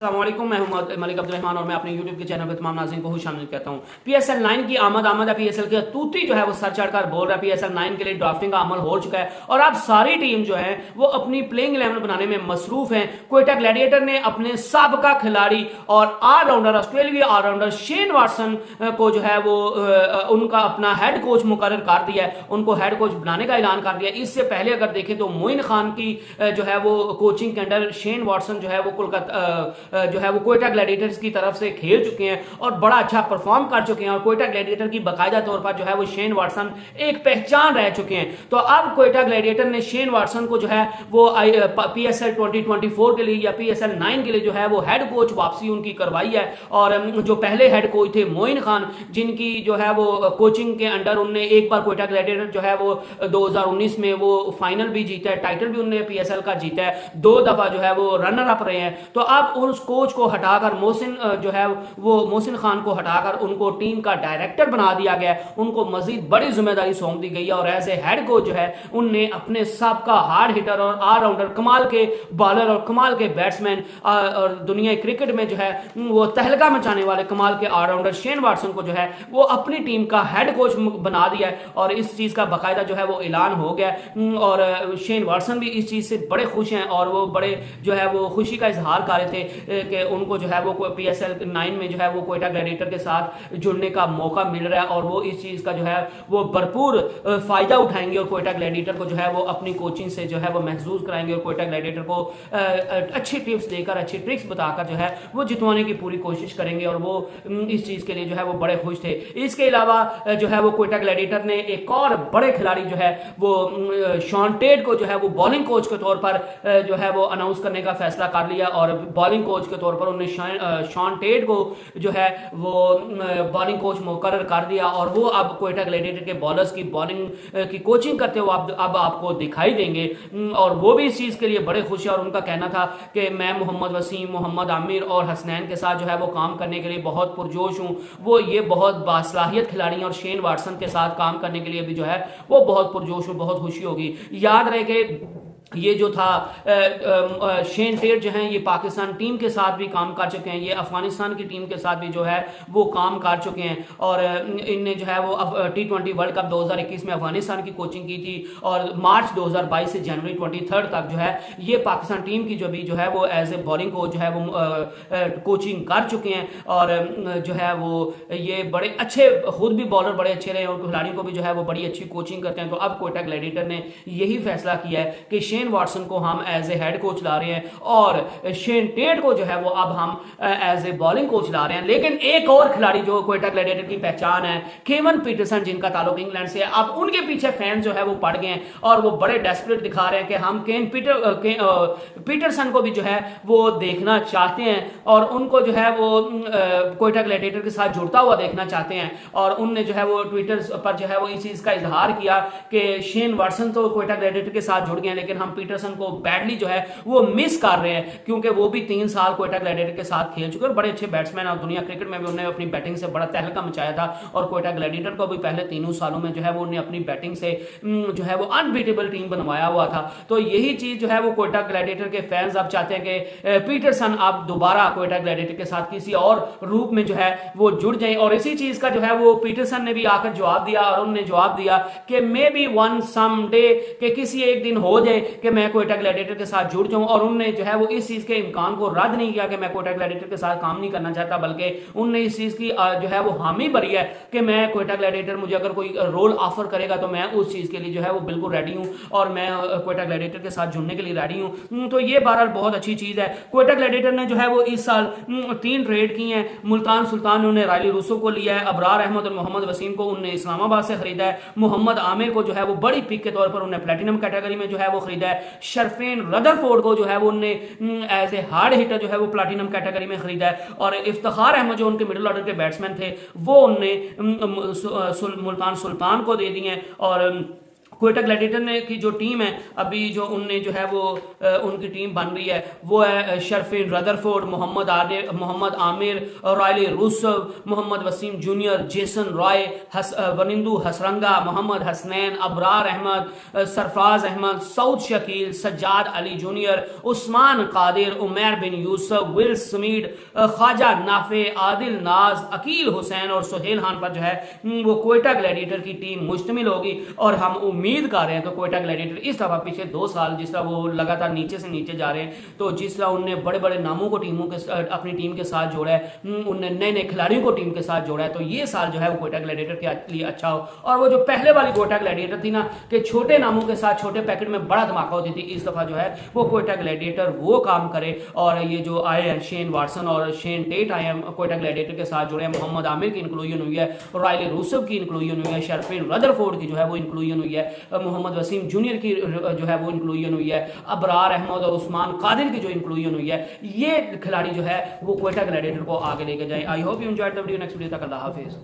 अस्सलामुअलैकुम, मैं हूं मलिक अब्दुल रहमान और मैं अपने YouTube के चैनल पर तमाम नाज़रीन को शामिल कहता हूं। PSL 9 की आमद है। PSL के तूती जो है वो सर चढ़कर बोल रहा है। PSL 9 के लिए ड्राफ्टिंग का अमल हो चुका है और अब सारी टीम जो है वो अपनी प्लेइंग 11 बनाने में मसरूफ है। क्वेटा ग्लैडिएटर ने अपने साबका खिलाड़ी और ऑलराउंडर ऑस्ट्रेलियाई ऑलराउंडर शेन वाटसन को जो है वो उनका अपना हेड कोच मुकर्रर कर दिया है, उनको हेड कोच बनाने का ऐलान कर दिया। इससे पहले अगर देखें तो मोइन खान की जो है वो कोचिंग के अंडर शेन वाटसन जो है वो कोलकाता जो है वो क्वेटा ग्लैडिएटर्स की तरफ से खेल चुके हैं और बड़ा अच्छा परफॉर्म कर चुके हैं और क्वेटा ग्लैडिएटर की बाकायदा तौर पर जो है वो शेन वाटसन एक पहचान रह चुके हैं। तो अब क्वेटा ग्लैडिएटर ने शेन वाटसन को जो है वो PSL 2024 के लिए या PSL 9 के लिए जो है वो हेड कोच वापसी उनकी करवाई है। और जो पहले हेड कोच थे मोइन खान, जिनकी जो है वो कोचिंग के अंडर उनने एक बार क्वेटा ग्लैडिएटर जो है वो 2019 में वो फाइनल भी जीता है, टाइटल भी उन्होंने PSL का जीता है, 2 दफा जो है वो रनर अप रहे हैं। तो अब उस कोच को हटाकर मोहसिन जो है वो मोहसिन खान को हटाकर उनको टीम का डायरेक्टर बना दिया गया, उनको मजीद बड़ी जिम्मेदारी सौंप दी गई है। और एज ए हेड कोच जो है उनने अपने सबका हार्ड हिटर और ऑलराउंडर, कमाल के बॉलर और कमाल के बैट्समैन और दुनिया क्रिकेट में जो है वो तहलका मचाने वाले कमाल के ऑलराउंडर शेन वाटसन को जो है वो अपनी टीम का हेड कोच बना दिया है और इस चीज का बाकायदा जो है वो ऐलान हो गया। और शेन वाटसन भी इस चीज से बड़े खुश हैं और वो बड़े जो है वो खुशी का इजहार कर रहे थे कि उनको जो है वो PSL 9 में जो है वो क्वेटा ग्लैडिएटर के साथ जुड़ने का मौका मिल रहा है और वो इस चीज का जो है वो भरपूर फायदा उठाएंगे और क्वेटा ग्लैडिएटर को जो है वो अपनी कोचिंग से जो है वो महसूस कराएंगे और क्वेटा ग्लैडिएटर को अच्छी टिप्स देकर, अच्छी ट्रिक्स बताकर जो है वो जितवाने की पूरी कोशिश करेंगे और वो इस चीज के लिए जो है वो बड़े खुश थे। इसके अलावा जो है वो क्वेटा ग्लैडिएटर ने एक और बड़े खिलाड़ी जो है वो शॉन टेट को जो है वो बॉलिंग कोच के तौर पर जो है वो अनाउंस करने का फैसला कर लिया और बॉलिंग कोच के तौर पर उन्होंने शॉन टेट को जो है वो बॉलिंग कोच मुकर्रर कर दिया और वो अब क्वेटा ग्लैडिएटर के बॉलर्स की बॉलिंग की कोचिंग करते हुए अब आपको दिखाई देंगे। और वो भी इस चीज के लिए बड़े खुश है और उनका कहना था कि मैं मोहम्मद वसीम, मोहम्मद आमिर और हसनैन के साथ जो है वो काम करने के लिए बहुत पुरजोश हूँ। वो ये बहुत बासलाहियत खिलाड़ी हैं और शेन वाटसन के साथ काम करने के लिए भी जो है वो बहुत पुरजोश हूँ, बहुत खुशी होगी। याद रहे कि ये जो था शेन टेट जो हैं ये पाकिस्तान टीम के साथ भी काम कर चुके हैं, ये अफगानिस्तान की टीम के साथ भी जो है वो काम कर चुके हैं और इनने जो है वो T20 वर्ल्ड कप 2021 में अफगानिस्तान की कोचिंग की थी और मार्च 2022 से जनवरी 23 तक जो है ये पाकिस्तान टीम की जो है वो एज ए बॉलिंग कोच जो है वो कोचिंग कर चुके हैं और जो है वो ये बड़े अच्छे, खुद भी बॉलर बड़े अच्छे रहे और खिलाड़ियों को भी जो है वो बड़ी अच्छी कोचिंग करते हैं। तो अब क्वेटा ग्लैडिएटर ने यही फैसला किया है कि शेन वाटसन को हम एज ए हेड कोच ला रहे हैं और शेन टेट को जो है वो अब हम एज ए बॉलिंग कोच ला रहे हैं। लेकिन एक और खिलाड़ी जो क्वेटा ग्लैडिएटर की पहचान है, केवन पीटरसन, जिनका ताल्लुक इंग्लैंड से है, अब उनके पीछे फैंस जो है वो पड़ गए हैं और वो बड़े डेस्परेट दिखा रहे हैं कि हम पीटरसन को भी जो है वो देखना चाहते हैं और उनको जो है वो क्वेटा ग्लैडिएटर के साथ जुड़ता हुआ देखना चाहते हैं। और उनने जो है वो ट्विटर पर जो है वो इस चीज का इजहार किया कि शेन वाटसन तो क्वेटा ग्लैडिएटर के साथ जुड़ गए लेकिन हम पीटरसन को बैडली जो है वो मिस कर रहे हैं क्योंकि वो भी 3 साल क्वेटा ग्लैडिएटर के साथ खेल चुके और बड़े अच्छे बैट्समैन और दुनिया क्रिकेट में भी उन्होंने अपनी बैटिंग से बड़ा तहलका मचाया था और क्वेटा ग्लैडिएटर को भी पहले 3 सालों में जो है वो उन्हें अपनी बैटिंग से जो है वो अनबीटेबल टीम बनवाया हुआ था। तो यही चीज जो है वो क्वेटा ग्लैडिएटर के फैंस अब चाहते हैं कि पीटरसन अब दोबारा क्वेटा ग्लैडिएटर के साथ किसी और रूप में जो है वो जुड़ जाए और इसी चीज का जो है वो पीटरसन ने भी आकर जवाब दिया और उन्होंने जवाब दिया कि maybe one someday, कि किसी एक दिन हो जाए कि मैं क्वेटा ग्लैडिएटर के साथ जुड़ जाऊं। और उन्होंने जो है वो इस चीज के इम्कान को रद्द नहीं किया कि मैं क्वेटा ग्लैडिएटर के साथ काम नहीं करना चाहता, बल्कि उन्होंने इस चीज की जो है वो हामी भरी है कि मैं क्वेटा ग्लैडिएटर, मुझे अगर कोई रोल ऑफर करेगा तो मैं उस चीज के लिए जो है वो बिल्कुल रेडी हूं और मैं क्वेटा ग्लैडिएटर के साथ जुड़ने के लिए रेडी हूं। तो ये बहरहाल बहुत अच्छी चीज है। क्वेटा ग्लैडिएटर ने जो है वो इस साल 3 ट्रेड किए हैं। मुल्तान सुल्तान ने रायली रूसो को लिया है, अबरार अहमद और मोहम्मद वसीम को उन्होंने इस्लामाबाद से खरीदा है, मोहम्मद आमिर को जो है वो बड़ी पिक के तौर पर उन्हें प्लेटिनम कैटेगरी में जो है वो खरीदा है, शर्फेन रदरफोर्ड को जो है वो उन्होंने एज ए हार्ड हिटर जो है वो प्लैटिनम कैटेगरी में खरीदा है और इफ्तिखार अहमद जो उनके मिडिल ऑर्डर के बैट्समैन थे वो उन्होंने मुल्तान सुल्तान को दे दिए और क्वेटा ग्लैडिएटर ने की जो टीम है अभी जो उनने जो है वो उनकी टीम बन रही है वो है शर्फिन Rutherford, Mohammad Amir, Rilee Rossouw, Mohammad Wasim junior, Jason Roy, Wanindu Hasaranga, Mohammad Hasnain, Abrar Ahmed, Sarfaraz Ahmed, Saud Shakeel, Sajjad Ali junior, Usman Qadir, Umair bin Yousuf, Will Smeed, Khawaja Nafay, Adil Naz, Akeal Hussain और सुहेल खान पर जो है वो क्वेटा ग्लैडिएटर की टीम मुश्तमिल होगी। और हम उम्मीद कर रहे हैं तो क्वेटा ग्लैडिएटर इस दफा पिछले 2 साल जिस तरह वो लगातार नीचे से नीचे जा रहे हैं, तो जिस तरह उनने बड़े बड़े नामों को टीमों के अपनी टीम के साथ जोड़ा है, उनने नए नए खिलाड़ियों को टीम के साथ जोड़ा है, तो ये साल जो है वो क्वेटा ग्लैडिएटर के लिए अच्छा हो। और वो जो पहले वाली क्वेटा ग्लैडिएटर थी ना कि छोटे नामों के साथ छोटे पैकेट में बड़ा धमाका होती थी, इस दफा जो है वो क्वेटा ग्लैडिएटर वो काम करे। और ये जो आए हैं शेन वाटसन और शेन टेट आए हैं क्वेटा ग्लैडिएटर के साथ जुड़े हैं, मोहम्मद आमिर की इंक्लूजन हुई है, रायले रूसव की इंक्लूजन हुई है, शर्फिन रदरफोर्ड की जो है वो इंक्लूजन हुई है, मोहम्मद वसीम जूनियर की जो है वो इंक्लूजन हुई है, अबरार अहमद और उस्मान कादिर की जो इंक्लूजन हुई है, ये खिलाड़ी जो है वो क्वेटा ग्लैडिएटर को आगे लेके जाए। I hope you enjoyed the video. Next video तक अल्लाह हाफिज।